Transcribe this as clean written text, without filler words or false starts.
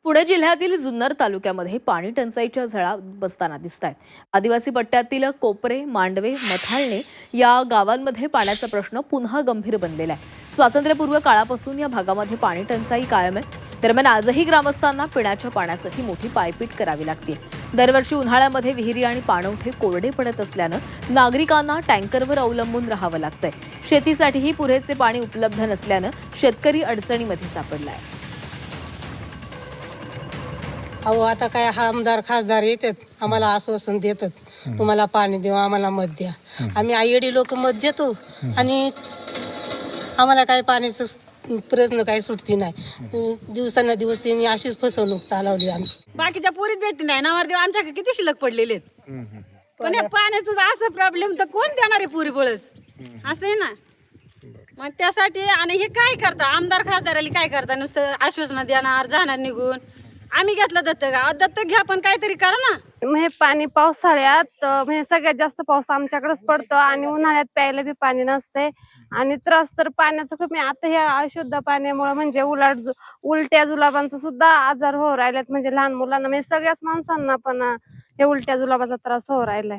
पुणे जिल्ह्यातील जुन्नर तालुक्यामध्ये पाणी टंचाईच्या झळा बसताना दिसतायत। आदिवासी पट्ट्यातील कोपरे, मांडवे, मथाळणे या गावांमध्ये पाण्याचा प्रश्न पुन्हा गंभीर बनलेला आहे। स्वातंत्र्यपूर्व काळापासून या भागामध्ये पाणी टंचाई कायम आहे। दरम्यान आजही ग्रामस्थांना पिण्याच्या पाण्यासाठी मोठी पायपीट करावी लागते। दरवर्षी उन्हाळ्यामध्ये विहिरी आणि पाणवठे कोरडे पडत असल्यानं नागरिकांना टँकरवर अवलंबून राहावं लागतंय। शेतीसाठीही पुरेसे पाणी उपलब्ध नसल्यानं शेतकरी अडचणीमध्ये सापडलाय। अहो आता काय आमदार खासदार येतात, आम्हाला आश्वासन देतात, तुम्हाला पाणी देऊ, आम्हाला मत द्या। आम्ही आईडी लोक मत देतो आणि आम्हाला काय पाण्याचं प्रश्न काही सुटती नाही। दिवसांना दिवस त्यांनी अशीच फसवणूक चालवली आमची। बाकीच्या पोरीत भेटली नाही, नवरदेव आमच्याकडे किती शिल्लक पडलेले आहेत, पण या पाण्याचं असं प्रॉब्लेम तर कोण देणार आहे पुरी बळस, असं आहे ना। मग त्यासाठी आणि हे काय करता आमदार खासदाराला, काय करता नुसतं आश्वासन देणार, जाणार निघून। आम्ही घेतलं दत्तक घ्या, पण काहीतरी करा ना। हे पाणी पावसाळ्यात म्हणजे सगळ्यात जास्त पाऊस आमच्याकडेच पडतो आणि उन्हाळ्यात प्यायला बी पाणी नसते आणि त्रास तर पाण्याचा खूप। आता ह्या अशुद्ध पाण्यामुळे म्हणजे उलट्या जुलाबांचा सुद्धा आजार होऊ राहिलेत, म्हणजे लहान मुलांना म्हणजे सगळ्याच माणसांना पण हे उलट्या जुलाबाचा त्रास होऊ राहिलाय।